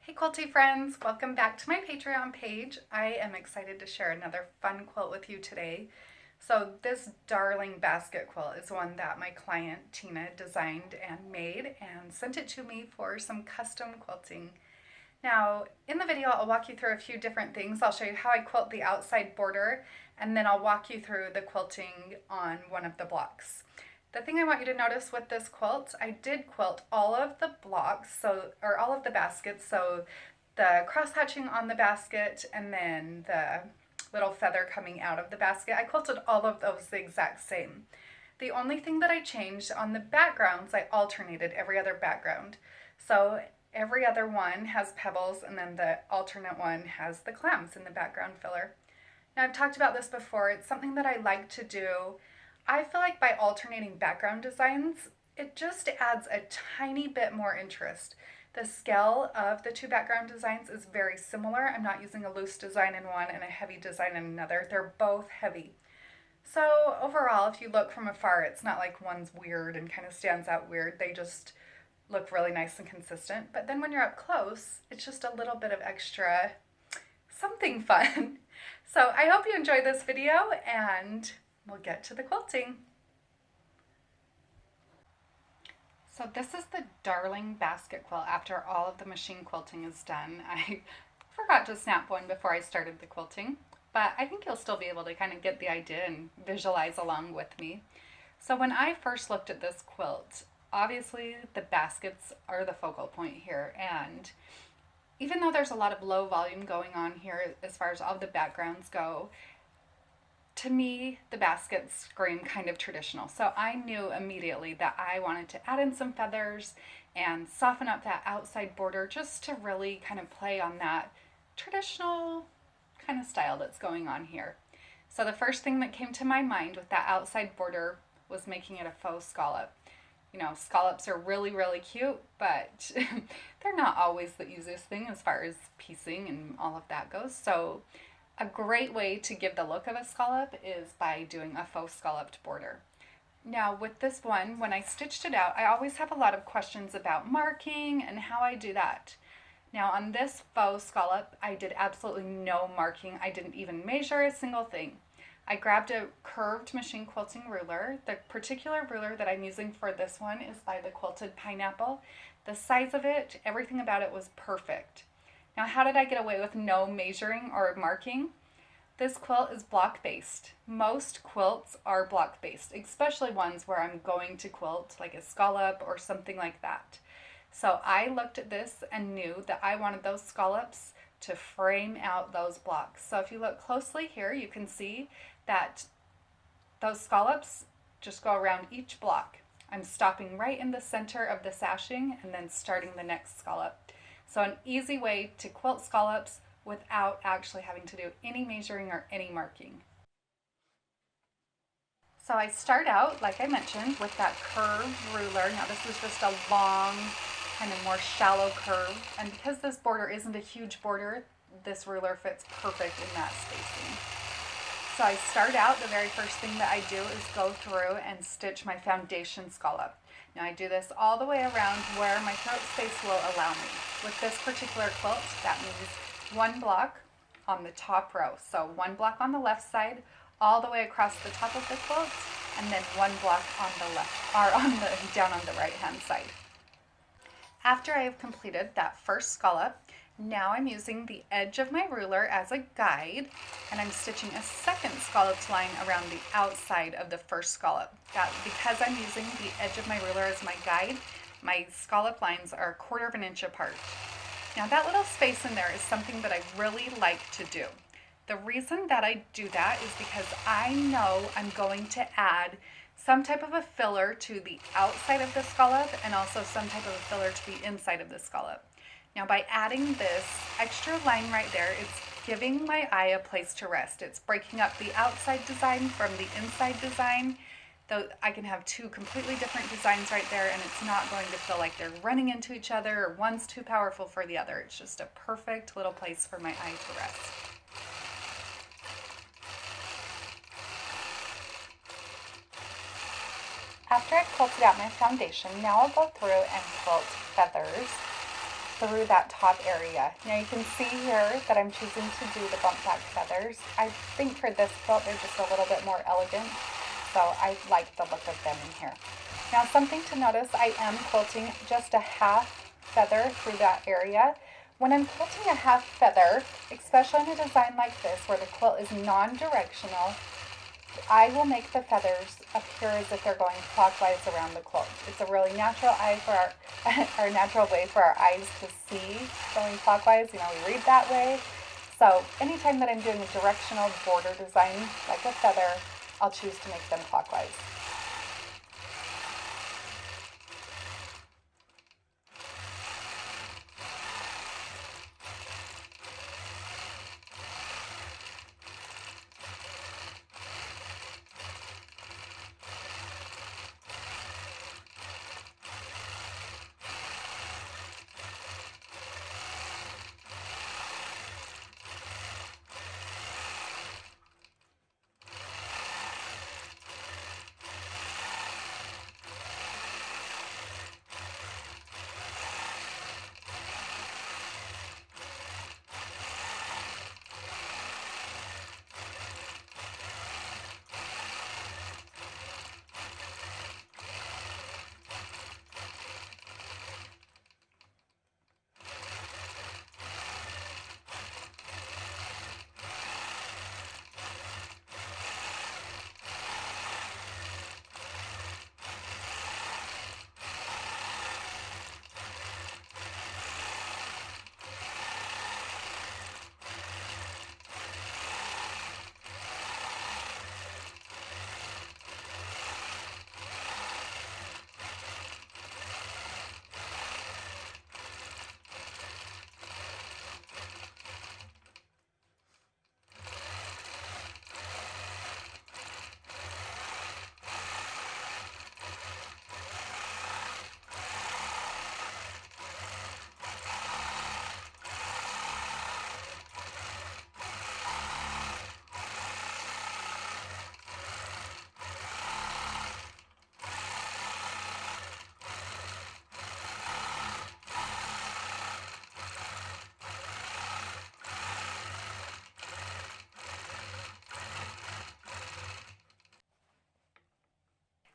Hey Quilty friends, welcome back to my Patreon page. I am excited to share another fun quilt with you today. So this darling basket quilt is one that my client Tina designed and made and sent it to me for some custom quilting. Now in the video I'll walk you through a few different things. I'll show you how I quilt the outside border and then I'll walk you through the quilting on one of the blocks. The thing I want you to notice with this quilt, I did quilt all of the blocks, or all of the baskets, so the cross hatching on the basket and then the little feather coming out of the basket. I quilted all of those the exact same. The only thing that I changed on the backgrounds, I alternated every other background. So every other one has pebbles and then the alternate one has the clams in the background filler. Now I've talked about this before, it's something that I like to do. I feel like by alternating background designs, it just adds a tiny bit more interest. The scale of the two background designs is very similar. I'm not using a loose design in one and a heavy design in another. They're both heavy. So overall, if you look from afar, it's not like one's weird and kind of stands out weird. They just look really nice and consistent. But then when you're up close, it's just a little bit of extra something fun. So I hope you enjoy this video and we'll get to the quilting. So this is the darling basket quilt after all of the machine quilting is done. I forgot to snap one before I started the quilting, but I think you'll still be able to kind of get the idea and visualize along with me. So when I first looked at this quilt, obviously the baskets are the focal point here, and even though there's a lot of low volume going on here as far as all the backgrounds go, to me, the baskets scream kind of traditional. So I knew immediately that I wanted to add in some feathers and soften up that outside border just to really kind of play on that traditional kind of style that's going on here. So the first thing that came to my mind with that outside border was making it a faux scallop. You know, scallops are really, really cute, but they're not always the easiest thing as far as piecing and all of that goes. So a great way to give the look of a scallop is by doing a faux scalloped border. Now with this one, when I stitched it out, I always have a lot of questions about marking and how I do that. Now on this faux scallop, I did absolutely no marking. I didn't even measure a single thing. I grabbed a curved machine quilting ruler. The particular ruler that I'm using for this one is by the Quilted Pineapple. The size of it, everything about it was perfect. Now, how did I get away with no measuring or marking? This quilt is block based. Most quilts are block based, especially ones where I'm going to quilt like a scallop or something like that. So I looked at this and knew that I wanted those scallops to frame out those blocks. So if you look closely here, you can see that those scallops just go around each block. I'm stopping right in the center of the sashing and then starting the next scallop. So an easy way to quilt scallops without actually having to do any measuring or any marking. So I start out, like I mentioned, with that curved ruler. Now this is just a long, kind of more shallow curve. And because this border isn't a huge border, this ruler fits perfect in that spacing. So I start out, the very first thing that I do is go through and stitch my foundation scallop. Now I do this all the way around where my throat space will allow me. With this particular quilt, that means one block on the top row. So one block on the left side, all the way across the top of the quilt, and then one block on the left, or down on the right hand side. After I have completed that first scallop, now I'm using the edge of my ruler as a guide, and I'm stitching a second scalloped line around the outside of the first scallop. Because I'm using the edge of my ruler as my guide, my scallop lines are 1/4 of an inch apart. Now that little space in there is something that I really like to do. The reason that I do that is because I know I'm going to add some type of a filler to the outside of the scallop and also some type of a filler to the inside of the scallop. Now by adding this extra line right there, it's giving my eye a place to rest. It's breaking up the outside design from the inside design. Though I can have two completely different designs right there and it's not going to feel like they're running into each other or one's too powerful for the other. It's just a perfect little place for my eye to rest. After I've quilted out my foundation, now I'll go through and quilt feathers. through that top area. Now you can see here that I'm choosing to do the bump back feathers. I think for this quilt they're just a little bit more elegant, so I like the look of them in here. Now something to notice, I am quilting just a half feather through that area. When I'm quilting a half feather, especially on a design like this where the quilt is non-directional, I will make the feathers appear as if they're going clockwise around the quilt. It's a really natural eye for our natural way for our eyes to see going clockwise. You know, we read that way. So anytime that I'm doing a directional border design like a feather, I'll choose to make them clockwise.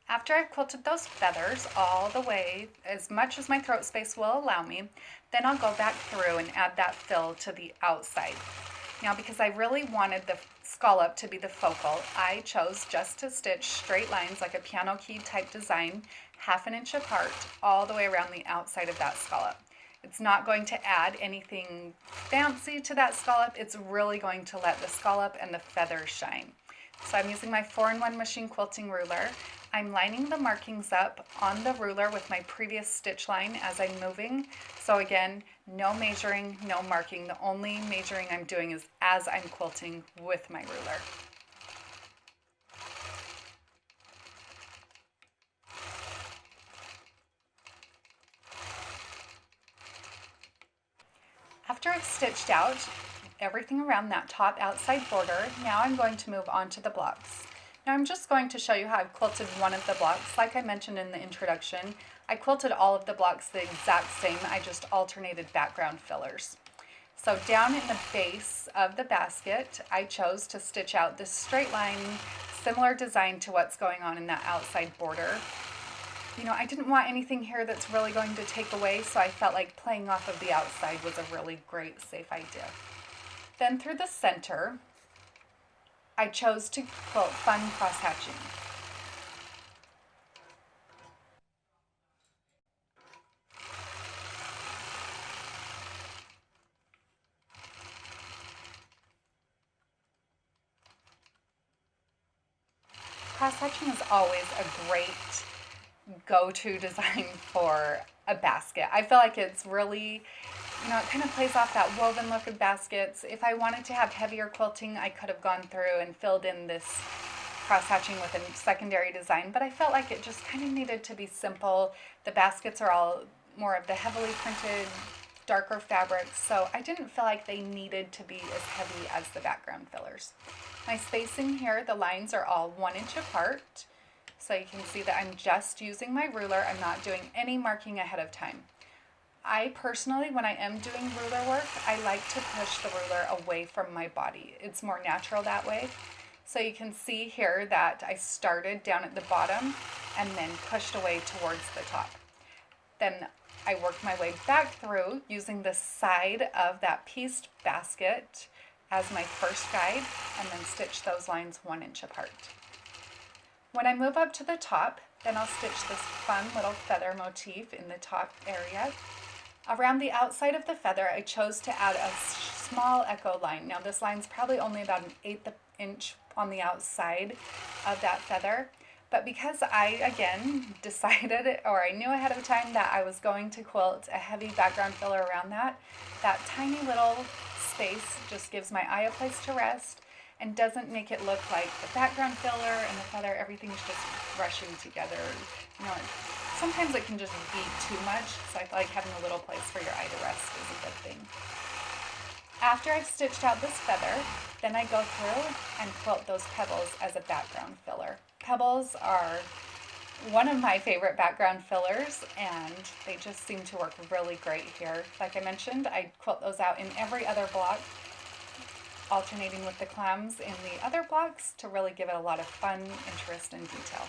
After I've quilted those feathers all the way, as much as my throat space will allow me, then I'll go back through and add that fill to the outside. Now, because I really wanted the scallop to be the focal, I chose just to stitch straight lines like a piano key type design, 1/2 inch apart, all the way around the outside of that scallop. It's not going to add anything fancy to that scallop. It's really going to let the scallop and the feathers shine. So I'm using my 4-in-1 machine quilting ruler. I'm lining the markings up on the ruler with my previous stitch line as I'm moving. So again, no measuring, no marking. The only measuring I'm doing is as I'm quilting with my ruler. After I've stitched out everything around that top outside border, now I'm going to move on to the blocks. Now I'm just going to show you how I've quilted one of the blocks. Like I mentioned in the introduction, I quilted all of the blocks the exact same. I just alternated background fillers. So down in the base of the basket, I chose to stitch out this straight line, similar design to what's going on in that outside border. You know, I didn't want anything here that's really going to take away, so I felt like playing off of the outside was a really great, safe idea. Then through the center, I chose to quilt fun cross-hatching. Cross-hatching is always a great go-to design for a basket. I feel like it's really, you know, it kind of plays off that woven look of baskets. If I wanted to have heavier quilting, I could have gone through and filled in this cross-hatching with a secondary design, but I felt like it just kind of needed to be simple. The baskets are all more of the heavily printed, darker fabrics, so I didn't feel like they needed to be as heavy as the background fillers. My spacing here, the lines are all 1 inch apart, so you can see that I'm just using my ruler. I'm not doing any marking ahead of time. I personally, when I am doing ruler work, I like to push the ruler away from my body. It's more natural that way. So you can see here that I started down at the bottom and then pushed away towards the top. Then I worked my way back through using the side of that pieced basket as my first guide, and then stitch those lines 1 inch apart. When I move up to the top, then I'll stitch this fun little feather motif in the top area. Around the outside of the feather, I chose to add a small echo line. Now this line's probably only about 1/8 inch on the outside of that feather, but because I, again, decided, or I knew ahead of time that I was going to quilt a heavy background filler around that tiny little space just gives my eye a place to rest and doesn't make it look like the background filler and the feather, everything's just rushing together. You know, sometimes it can just be too much, so I feel like having a little place for your eye to rest is a good thing. After I've stitched out this feather, then I go through and quilt those pebbles as a background filler. Pebbles are one of my favorite background fillers, and they just seem to work really great here. Like I mentioned, I quilt those out in every other block, alternating with the clams in the other blocks to really give it a lot of fun, interest, and detail.